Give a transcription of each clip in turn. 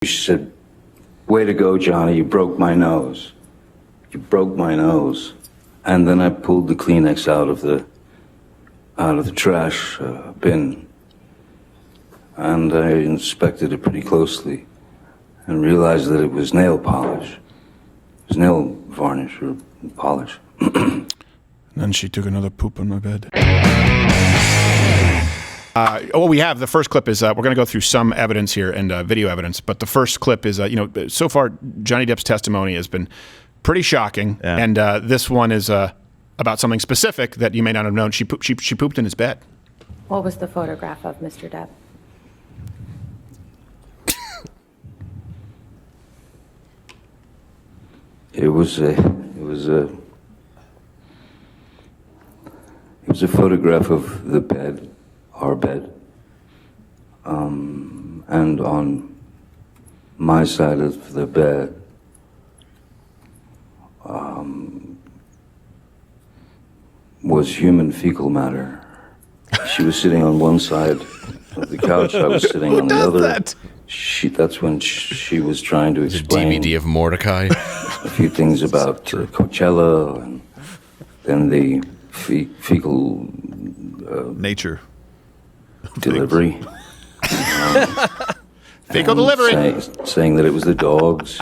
She said, "Way to go, Johnny, you broke my nose. You broke my nose." And then I pulled the Kleenex out of the trash bin. And I inspected it pretty closely and realized that it was nail polish. It was nail varnish or polish. And then she took another poop on my bed. We have the first clip is we're going to go through some evidence here and video evidence, but the first clip is so far Johnny Depp's testimony has been pretty shocking, and this one is about something specific that you may not have known. She pooped in his bed. What was the photograph of Mr. Depp? It was a photograph of the bed, our bed, and on my side of the bed was human fecal matter. She was sitting on one side of the couch. I was sitting on the other. That's when she was trying to explain the DVD of Mordecai. A few things about Coachella and then the fecal nature delivery. Fecal delivery. Saying that it was the dogs.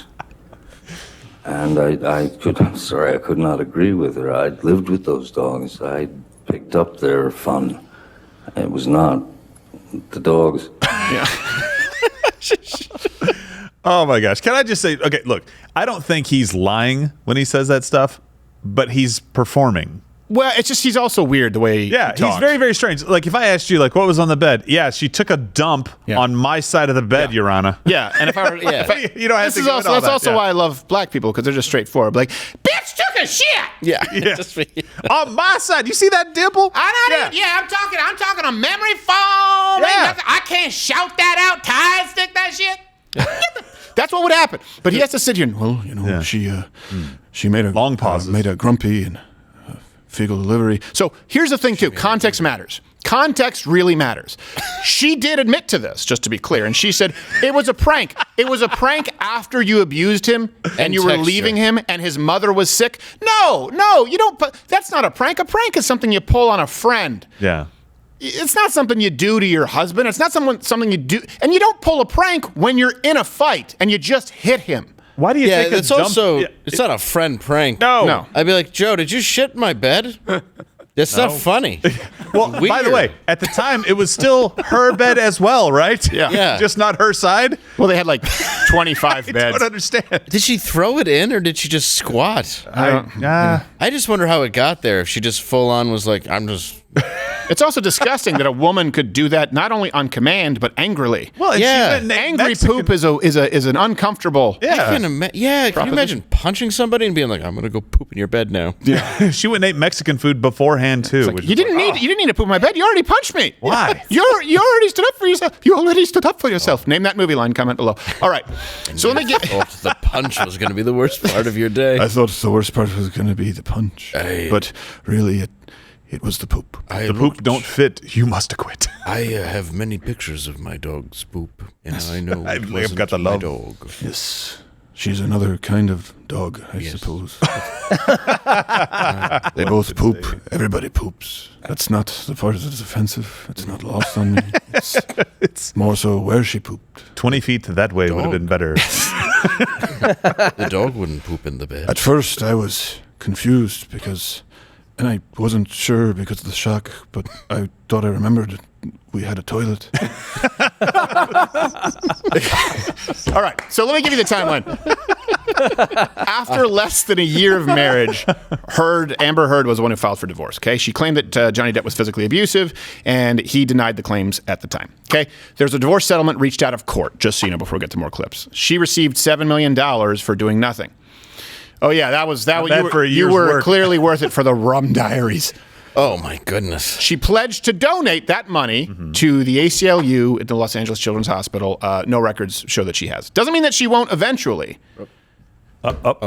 And I could not agree with her. I'd lived with those dogs. I picked up their fun. It was not the dogs. Yeah. Oh my gosh. Can I just say, okay, look, I don't think he's lying when he says that stuff, but he's performing. Well, it's just he's also weird the way he talks. He's very, very strange. Like if I asked you, like, what was on the bed? Yeah, she took a dump on my side of the bed, Your Honor. Yeah, and if I were, you don't have to. That's also why I love black people, because they're just straightforward. Like, bitch took a shit. Yeah. On my side, you see that dimple? I'm talking a memory foam. Yeah. I can't shout that out. Tide stick that shit. That's what would happen. But he has to sit here and she made a long pauses, made a grumpy and fecal delivery. So here's the thing too: context matters. Context really matters. She did admit to this, just to be clear, and she said it was a prank. It was a prank after you abused him and you were leaving him, and his mother was sick. No, you don't. That's not a prank. A prank is something you pull on a friend. Yeah. It's not something you do to your husband. It's not something you do. And you don't pull a prank when you're in a fight and you just hit him. Why do you take a dump? It's not a friend prank. No. I'd be like, Joe, did you shit in my bed? That's not funny. Well, by the way, at the time, it was still her bed as well, right? Yeah. Just not her side? Well, they had like 25 beds. I don't understand. Did she throw it in or did she just squat? I just wonder how it got there. If she just full on was like, I'm just... It's also disgusting that a woman could do that not only on command but angrily. Well, angry poop is an uncomfortable. Can you imagine punching somebody and being like, "I'm gonna go poop in your bed now"? Yeah, she went and ate Mexican food beforehand too. Like, you didn't need to poop in my bed. You already punched me. Why? You already stood up for yourself. You already stood up for yourself. Name that movie line. Comment below. All right. So let me get. The punch was going to be the worst part of your day. I thought the worst part was going to be the punch, but really it was the poop. The poop don't fit. You must acquit. I have many pictures of my dog's poop, and I know I've got the love. dog. Yes, she's another kind of dog, I suppose. They both poop. Everybody poops. That's not the part that's offensive. It's not lost on me. It's more so where she pooped. 20 feet that way would have been better. The dog wouldn't poop in the bed. At first, I was confused and I wasn't sure because of the shock, but I thought I remembered we had a toilet. All right, so let me give you the timeline. After less than a year of marriage, Amber Heard was the one who filed for divorce. Okay, she claimed that Johnny Depp was physically abusive, and he denied the claims at the time. Okay, there's a divorce settlement reached out of court, just so you know before we get to more clips. She received $7 million for doing nothing. Oh yeah, that was you were clearly worth it for the Rum Diaries. Oh my goodness. She pledged to donate that money to the ACLU at the Los Angeles Children's Hospital. No records show that she has. Doesn't mean that she won't eventually. Up,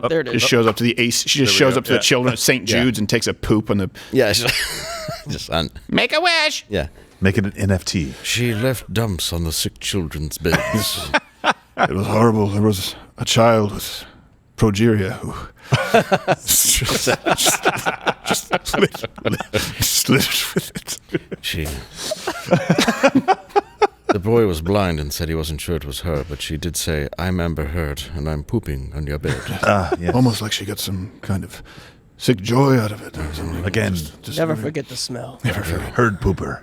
there it is. She shows up to the children at St. Jude's and takes a poop on the. Yeah, just on. Make a wish. Yeah. Make it an NFT. She left dumps on the sick children's beds. It was horrible. There was a child with progeria who just lived with it. She. The boy was blind and said he wasn't sure it was her, but she did say, "I'm Amber Heard, and I'm pooping on your bed." Yes. Almost like she got some kind of sick joy out of it. Or something. Again, Just Never weird. forget the smell. Never forget. herd pooper.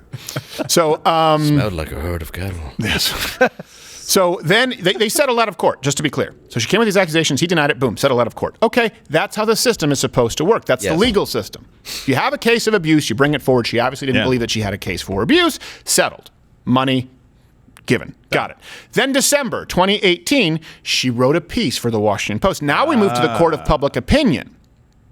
So, Smelled like a herd of cattle. yes. So then they settled out of court, just to be clear. So she came with these accusations. He denied it. Boom, settled out of court. Okay, that's how the system is supposed to work. That's the Yes. legal system. If you have a case of abuse, you bring it forward. She obviously didn't Yeah. believe that she had a case for abuse. Settled. Money given. Got it. Then December 2018, she wrote a piece for the Washington Post. Now we move to the court of public opinion.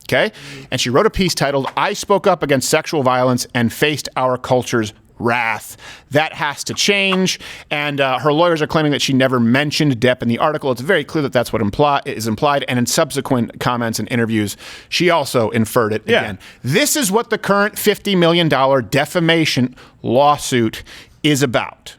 Okay? And she wrote a piece titled, "I Spoke Up Against Sexual Violence and Faced Our Culture's Wrath. That has to change." And her lawyers are claiming that she never mentioned Depp in the article. It's very clear that that's what is implied. And in subsequent comments and interviews, she also inferred it again. This is what the current $50 million defamation lawsuit is about.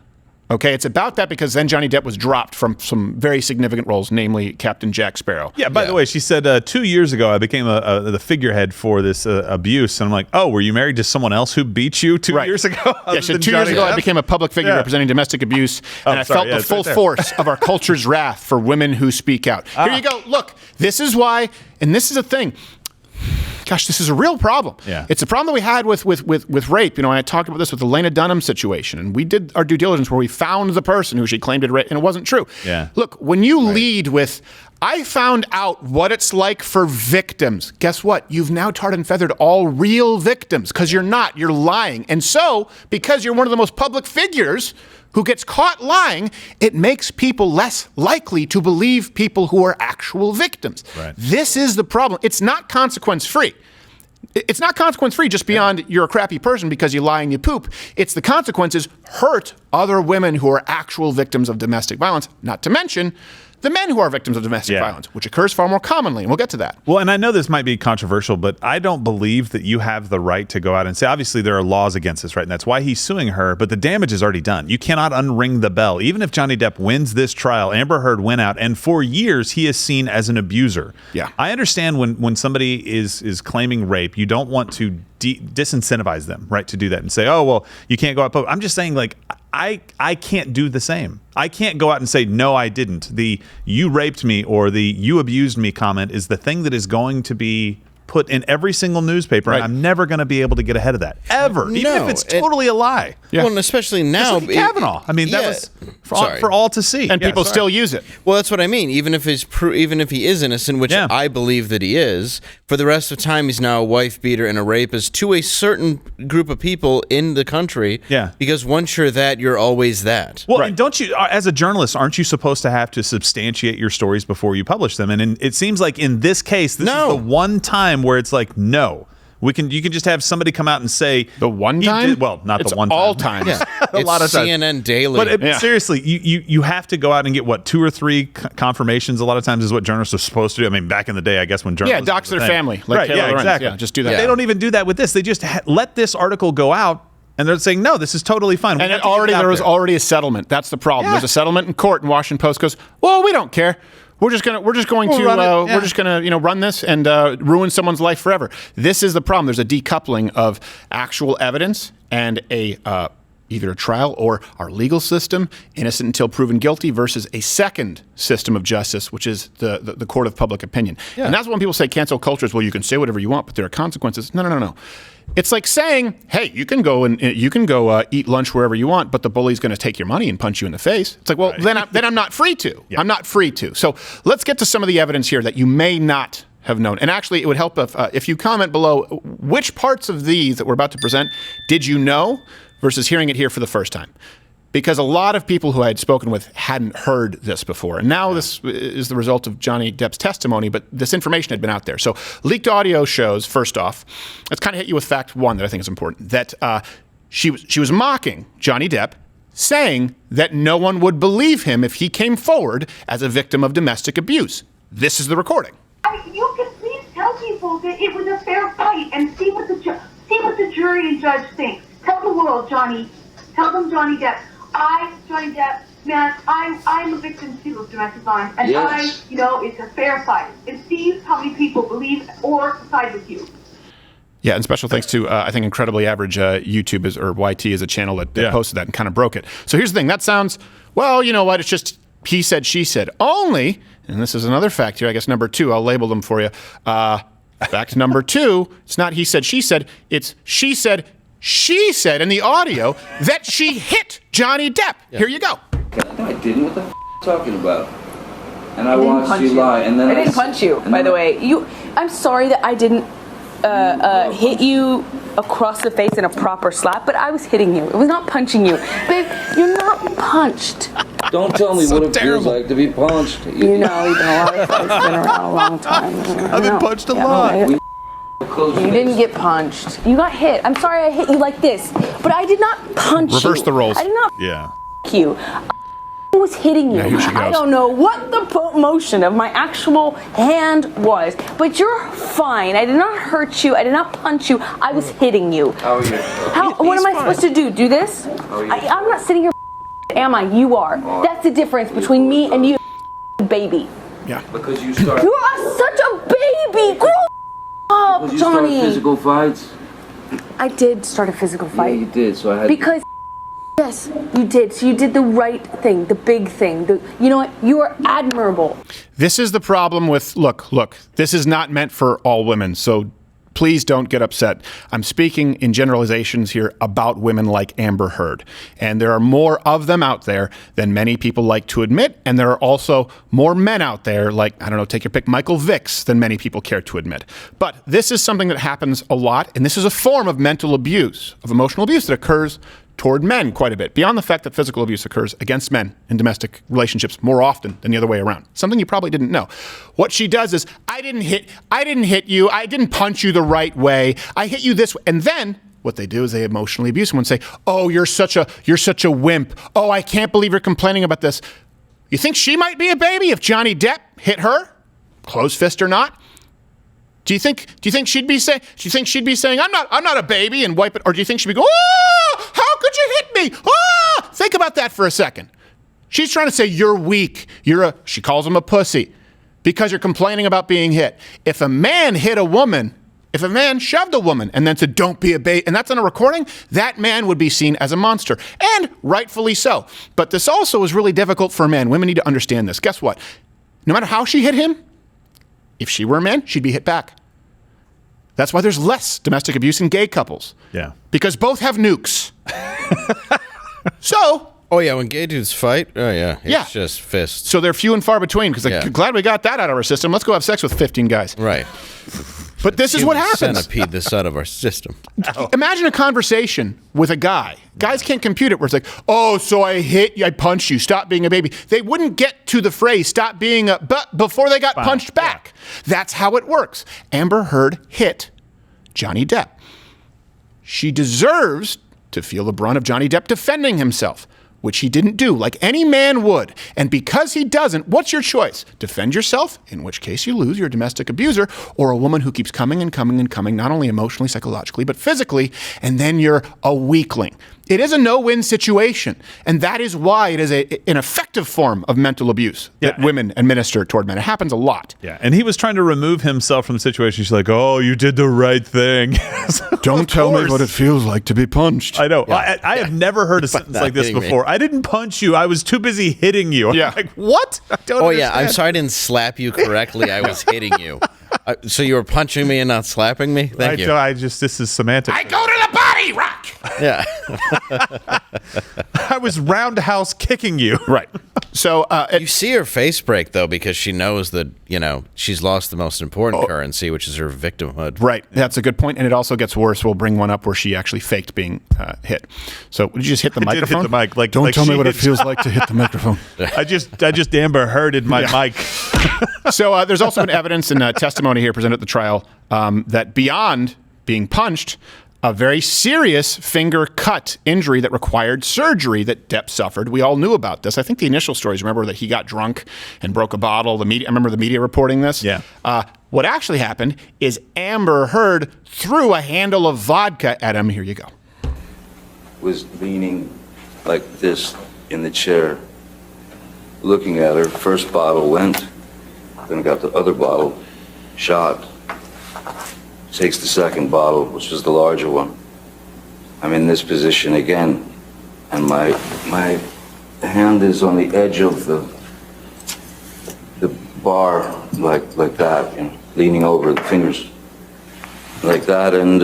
Okay, it's about that because then Johnny Depp was dropped from some very significant roles, namely Captain Jack Sparrow. Yeah, by the way, she said 2 years ago I became the figurehead for this abuse. And I'm like, oh, were you married to someone else who beat you 2 years ago? Yeah, she said 2 years ago I became a public figure representing domestic abuse, and I felt the full force of our culture's wrath for women who speak out. Here you go. Look, this is why, and this is a thing. Gosh, this is a real problem. Yeah. It's a problem that we had with rape. You know, I talked about this with the Lena Dunham situation, and we did our due diligence where we found the person who she claimed had raped, and it wasn't true. Yeah. Look, when you lead with, "I found out what it's like for victims," guess what? You've now tarred and feathered all real victims because you're not. You're lying. And so, because you're one of the most public figures who gets caught lying, it makes people less likely to believe people who are actual victims. Right. This is the problem. It's not consequence-free. It's not consequence-free just beyond you're a crappy person because you lie and you poop. It's the consequences hurt other women who are actual victims of domestic violence, not to mention the men who are victims of domestic violence, which occurs far more commonly, and we'll get to that. Well, and I know this might be controversial, but I don't believe that you have the right to go out and say, obviously there are laws against this, right? And that's why he's suing her, but the damage is already done. You cannot unring the bell. Even if Johnny Depp wins this trial, Amber Heard went out, and for years he is seen as an abuser. Yeah. I understand when somebody is claiming rape, you don't want to disincentivize them, right, to do that and say, oh, well, you can't go out. I'm just saying, like, I can't do the same. I can't go out and say, no, I didn't. The "you raped me" or the "you abused me" comment is the thing that is going to be put in every single newspaper. Right. And I'm never going to be able to get ahead of that, ever, even if it's totally a lie. Yeah. Well, and especially now, Just like Kavanaugh. I mean, that was for all to see, And people still use it. Well, that's what I mean. Even if he is innocent, which I believe that he is, for the rest of the time he's now a wife beater and a rapist to a certain group of people in the country. Yeah. Because once you're that, you're always that. Well, and don't you, as a journalist, aren't you supposed to have to substantiate your stories before you publish them? And it seems like in this case, this is the one time where it's like, no. You can just have somebody come out and say the one time. Well, not it's the one time. All times. Yeah. A lot of times. CNN Daily. But seriously, you have to go out and get what 2 or 3 confirmations. A lot of times is what journalists are supposed to do. I mean, back in the day, I guess when journalists dox their family, like right? Taylor Yeah, Lorenz. exactly. Yeah, just do that. But they don't even do that with this. They just let this article go out, and they're saying, no, this is totally fine. And there was already a settlement. That's the problem. Yeah. There's a settlement in court, and Washington Post goes, well, we don't care. We're just going to run this and ruin someone's life forever. This is the problem. There's a decoupling of actual evidence and either a trial or our legal system, innocent until proven guilty, versus a second system of justice, which is the court of public opinion. Yeah. And that's when people say cancel culture is, well, you can say whatever you want, but there are consequences. No. It's like saying, hey, you can go eat lunch wherever you want, but the bully's going to take your money and punch you in the face. It's like, well, then I'm not free to. Yeah. I'm not free to. So let's get to some of the evidence here that you may not have known. And actually, it would help if you comment below which parts of these that we're about to present did you know versus hearing it here for the first time. Because a lot of people who I had spoken with hadn't heard this before. And now this is the result of Johnny Depp's testimony, but this information had been out there. So leaked audio shows, first off, let's kind of hit you with fact one that I think is important, that she was mocking Johnny Depp, saying that no one would believe him if he came forward as a victim of domestic abuse. This is the recording. You can please tell people that it was a fair fight and see what the jury and judge thinks. Tell the world, Johnny, Tell them Johnny Depp. Johnny Depp, man, I'm a victim too of domestic violence. And Yes. it's a fair fight. And see how many people believe or side with you. Yeah, and special thanks to, I think, Incredibly Average YouTube or YT is a channel that posted that and kind of broke it. So here's the thing. That sounds, well, you know what? It's just he said, she said. Only, and this is another fact here, I guess number 2. I'll label them for you. Fact number 2, it's not he said, she said. It's she said in the audio that she hit Johnny Depp. Yeah. Here you go. No, I didn't. What the f*** are you talking about? And I watched you lie. And then I didn't punch you, by the way. I'm sorry that I didn't hit you across the face in a proper slap, but I was hitting you. It was not punching you. Babe, you're not punched. Don't tell me what it feels like to be punched. You know, you've been a lot of fights, been around a long time. I've been punched a lot. You didn't get punched. You got hit. I'm sorry I hit you like this, but I did not punch you. Reverse the roles. I did not Yeah. you. I was hitting you. Here she goes. I don't know what the motion of my actual hand was, but you're fine. I did not hurt you. I did not punch you. I was hitting you. How are you? What am I supposed to do? Do this? I'm not sitting here, am I? You are. That's the difference between me and you, baby. Yeah. Because you start. You are such a baby. Grow up, Because you start Johnny. physical fights. I did start a physical fight. Yeah, you did. So I had. Because yes, you did. So you did the right thing, the big thing. You know what? You are admirable. This is the problem with, look, this is not meant for all women, so please don't get upset. I'm speaking in generalizations here about women like Amber Heard. And there are more of them out there than many people like to admit. And there are also more men out there, like, I don't know, take your pick, Michael Vicks, than many people care to admit. But this is something that happens a lot, and this is a form of mental abuse, of emotional abuse that occurs toward men quite a bit, beyond the fact that physical abuse occurs against men in domestic relationships more often than the other way around. Something you probably didn't know. What she does is, I didn't hit you, I didn't punch you the right way, I hit you this way. And then what they do is they emotionally abuse someone and say, oh, you're such a wimp. Oh, I can't believe you're complaining about this. You think she might be a baby if Johnny Depp hit her? Closed fist or not? Do you think she'd be saying I'm not a baby and wipe it, or do you think she'd be going, oh, how could you hit me? Oh! Think about that for a second. She's trying to say you're weak. She calls him a pussy because you're complaining about being hit. If a man hit a woman, if a man shoved a woman and then said don't be a baby, and that's on a recording, that man would be seen as a monster, and rightfully so. But this also is really difficult for men. Women need to understand this. Guess what? No matter how she hit him, if she were a man, she'd be hit back. That's why there's less domestic abuse in gay couples. Yeah. Because both have nukes. So. Oh, yeah, when gay dudes fight, it's just fists. So they're few and far between, because glad we got that out of our system. Let's go have sex with 15 guys. Right. But this is what happens. Centipede this out of our system. Imagine a conversation with a guy. Guys can't compute it where it's like, oh, so I hit you, I punched you, stop being a baby. They wouldn't get to the phrase stop being a but before they got punched back. Yeah. That's how it works. Amber Heard hit Johnny Depp. She deserves to feel the brunt of Johnny Depp defending himself, which he didn't do, like any man would. And because he doesn't, what's your choice? Defend yourself, in which case you lose, you're a domestic abuser, or a woman who keeps coming and coming and coming, not only emotionally, psychologically, but physically, and then you're a weakling. It is a no-win situation, and that is why it is an effective form of mental abuse that women administer toward men. It happens a lot. Yeah, and he was trying to remove himself from the situation. She's like, oh, you did the right thing. Don't tell me what it feels like to be punched. I know. Yeah. I have never heard a sentence like this before. Me. I didn't punch you. I was too busy hitting you. Yeah. I'm like, what? I don't understand. I'm sorry I didn't slap you correctly. I was hitting you. So you were punching me and not slapping me? Thank you. This is semantic. I go to the body rock. Yeah. I was roundhouse kicking you. Right. So you see her face break, though, because she knows that, she's lost the most important currency, which is her victimhood. Right. That's a good point. And it also gets worse. We'll bring one up where she actually faked being hit. So did you just hit the microphone? I did hit the mic. Don't tell me what it feels like to hit the microphone. I just Amber Hearded my mic. So there's also been evidence and testimony here presented at the trial that beyond being punched, a very serious finger cut injury that required surgery that Depp suffered. We all knew about this. I think the initial stories, remember that he got drunk and broke a bottle. I remember the media reporting this. Yeah. What actually happened is Amber Heard threw a handle of vodka at him. Here you go. Was leaning like this in the chair, looking at her. First bottle went, then got the other bottle, shot. Takes the second bottle, which was the larger one. I'm in this position again, and my hand is on the edge of the bar, like that, you know, leaning over, the fingers like that, and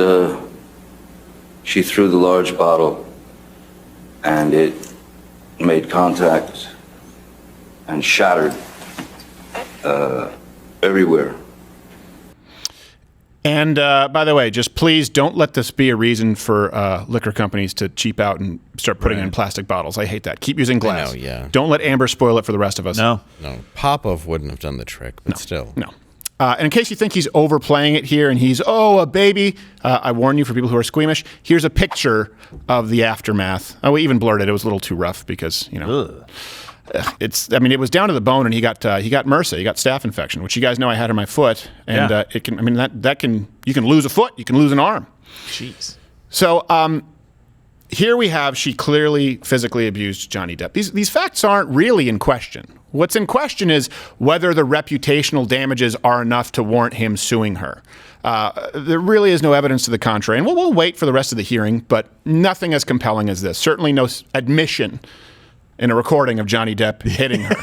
she threw the large bottle, and it made contact and shattered everywhere. And by the way, just please don't let this be a reason for liquor companies to cheap out and start putting it in plastic bottles. I hate that. Keep using glass. I know, yeah. Don't let Amber spoil it for the rest of us. No. Popov wouldn't have done the trick, but still. No. And in case you think he's overplaying it here and he's, a baby, I warn you, for people who are squeamish, here's a picture of the aftermath. Oh, we even blurred it. It was a little too rough because, you know. It was down to the bone, and he got MRSA. He got staph infection, which you guys know I had on my foot, and it can. I mean, you can lose a foot, you can lose an arm. Jeez. So here we have, she clearly physically abused Johnny Depp. These facts aren't really in question. What's in question is whether the reputational damages are enough to warrant him suing her. There really is no evidence to the contrary, and we'll wait for the rest of the hearing, but nothing as compelling as this. Certainly no admission in a recording of Johnny Depp hitting her.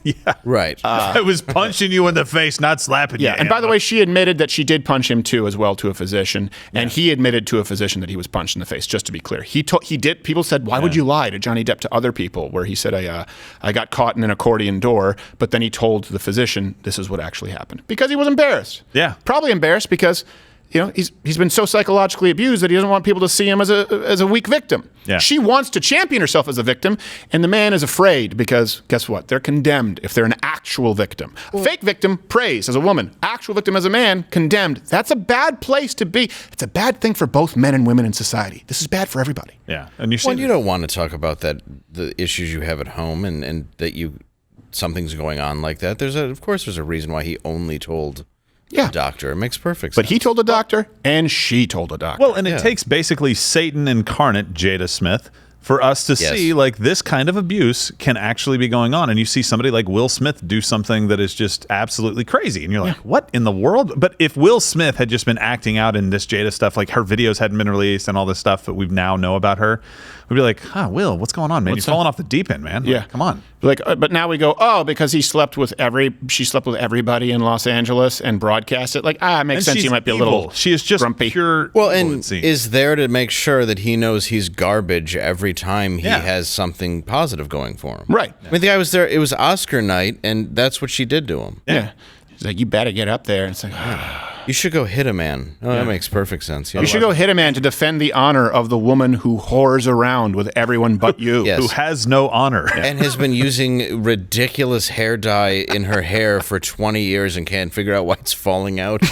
Yeah. Right. I was punching you in the face, not slapping you. Yeah, and by the way, she admitted that she did punch him too, as well, to a physician, and he admitted to a physician that he was punched in the face. Just to be clear, he did. People said, "Why would you lie to Johnny Depp to other people?" Where he said, "I got caught in an accordion door," but then he told the physician this is what actually happened because he was embarrassed. Yeah, probably embarrassed because, you know, he's been so psychologically abused that he doesn't want people to see him as a weak victim. Yeah. She wants to champion herself as a victim, and the man is afraid because guess what? They're condemned if they're an actual victim. Fake victim, praised as a woman. Actual victim as a man, condemned. That's a bad place to be. It's a bad thing for both men and women in society. This is bad for everybody. Yeah, and you don't want to talk about the issues you have at home and that something's going on like that. Of course there's a reason why he only told. Yeah. Doctor. It makes perfect sense. But he told a doctor, and she told a doctor. Well, and it takes basically Satan incarnate, Jada Smith, for us to see like this kind of abuse can actually be going on. And you see somebody like Will Smith do something that is just absolutely crazy. And you're like, what in the world? But if Will Smith had just been acting out in this Jada stuff, like her videos hadn't been released and all this stuff that we now know about her, we'd be like, Will, what's going on, man? You're falling off the deep end, man. Yeah. Like, come on. Like, but now we go, because she slept with everybody in Los Angeles and broadcast it. Like, it makes sense. She might be evil. a little She is just grumpy. Pure. Well, and is there to make sure that he knows he's garbage every time he has something positive going for him. Right. I mean, the guy was there. It was Oscar night, and that's what she did to him. Yeah. She's like, you better get up there. And it's like, you should go hit a man. Oh, that makes perfect sense. You should go hit a man to defend the honor of the woman who whores around with everyone but you. Yes. Who has no honor. And has been using ridiculous hair dye in her hair for 20 years and can't figure out why it's falling out.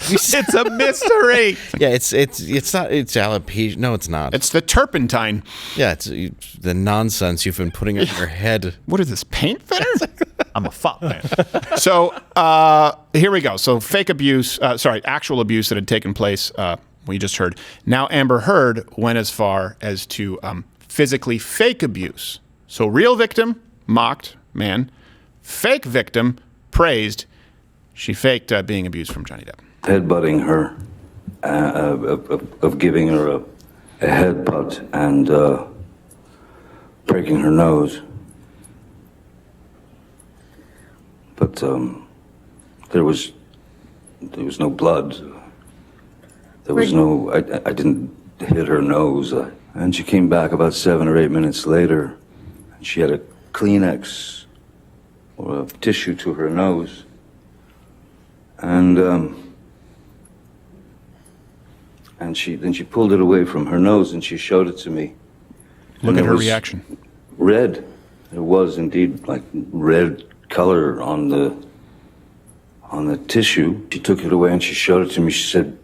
It's a mystery. Yeah, it's not. It's alopecia. No, it's not. It's the turpentine. Yeah, it's the nonsense you've been putting in your head. What is this, paint thinner? I'm a fop man. So here we go. So actual abuse that had taken place. We just heard. Now Amber Heard went as far as to physically fake abuse. So real victim, mocked, man. Fake victim, praised. She faked being abused from Johnny Depp. Headbutting her, of giving her a headbutt and breaking her nose. But there was no blood. There was no. I didn't hit her nose. And she came back about 7 or 8 minutes later, and she had a Kleenex or a tissue to her nose, and she pulled it away from her nose and she showed it to me. Look at her reaction. Red. There was indeed like red color on the tissue. She took it away and she showed it to me. She said,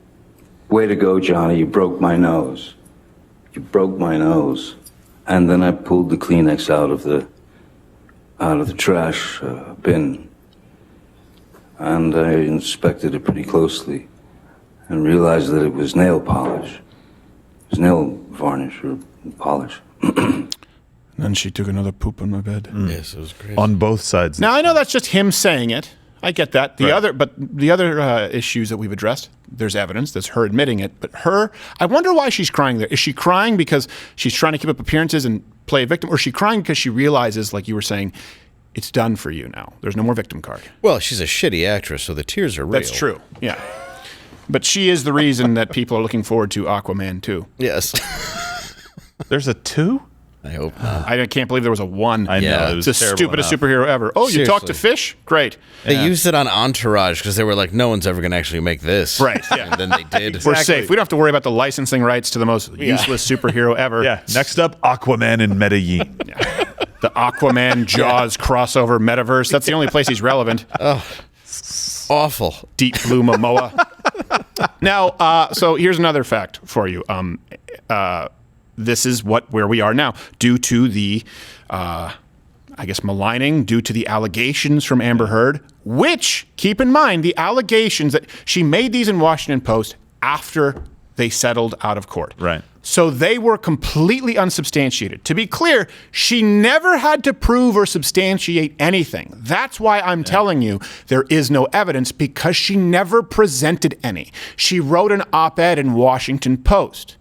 "Way to go, Johnny. You broke my nose. You broke my nose." And then I pulled the Kleenex out of the trash bin, and I inspected it pretty closely and realized that it was nail polish. It was nail varnish or polish. Then she took another poop on my bed. Yes, it was crazy. On both sides. Now I know that's just him saying it. I get that. Right. The other issues that we've addressed, there's evidence. That's her admitting it. But I wonder why she's crying there. Is she crying because she's trying to keep up appearances and play a victim, or is she crying because she realizes, like you were saying, it's done for you now. There's no more victim card. Well, she's a shitty actress, so the tears are real. That's true. Yeah. But she is the reason that people are looking forward to Aquaman 2. Yes. There's a 2? I hope not. I can't believe there was a 1. I know. Yeah. It was It's the terrible stupidest enough. superhero ever. Oh, you talk to Seriously. fish? Great. They used it on Entourage because they were like, no one's ever going to actually make this. Right, yeah. And then they did. We're safe. We don't have to worry about the licensing rights to the most useless superhero ever. Yeah. Next up, Aquaman in Medellin. The Aquaman Jaws crossover metaverse. That's the only place he's relevant. Awful. Deep Blue Momoa. Now, so here's another fact for you. This is where we are now, due to the, maligning, due to the allegations from Amber Heard, which, keep in mind, the allegations that she made these in Washington Post after they settled out of court. Right. So they were completely unsubstantiated. To be clear, she never had to prove or substantiate anything. That's why I'm telling you there is no evidence, because she never presented any. She wrote an op-ed in Washington Post.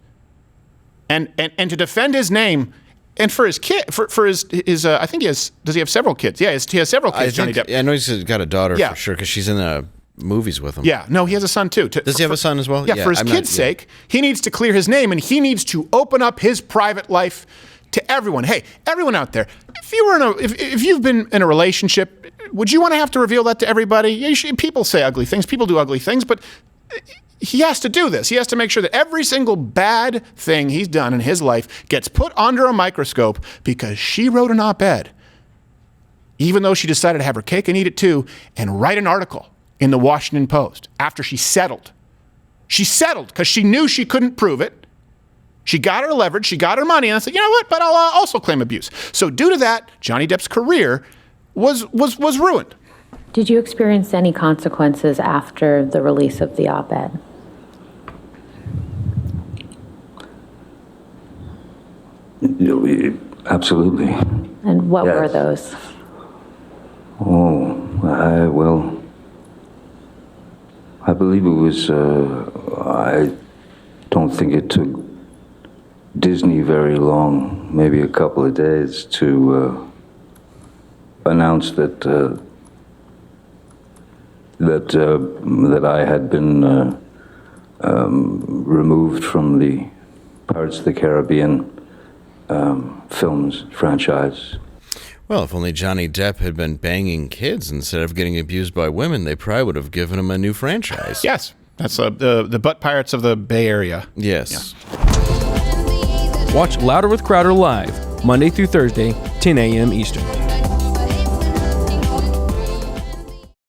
And to defend his name, and for his kid, for his I think does he have several kids? Yeah, he has several kids, Johnny Depp. I know he's got a daughter Yeah. for sure because she's in the movies with him. Yeah, no, he has a son too. Does he have a son as well? Yeah, for his kid's sake, he needs to clear his name, and he needs to open up his private life to everyone. Hey, everyone out there, if you've been in a relationship, would you want to have to reveal that to everybody? People say ugly things, people do ugly things, but he has to do this. He has to make sure that every single bad thing he's done in his life gets put under a microscope because she wrote an op-ed, even though she decided to have her cake and eat it too, and write an article in the Washington Post after she settled. She settled because she knew she couldn't prove it. She got her leverage, she got her money, and I said, you know what, but I'll also claim abuse. So due to that, Johnny Depp's career was ruined. Did you experience any consequences after the release of the op-ed? Absolutely. And what were Yes. those? I believe it was, I don't think it took Disney very long, maybe a couple of days, to announce that I had been removed from the Pirates of the Caribbean films franchise. Well, if only Johnny Depp had been banging kids instead of getting abused by women, they probably would have given him a new franchise. Yes, that's the Butt Pirates of the Bay Area. Yes. Watch Louder with Crowder live, Monday through Thursday, 10 a.m. Eastern.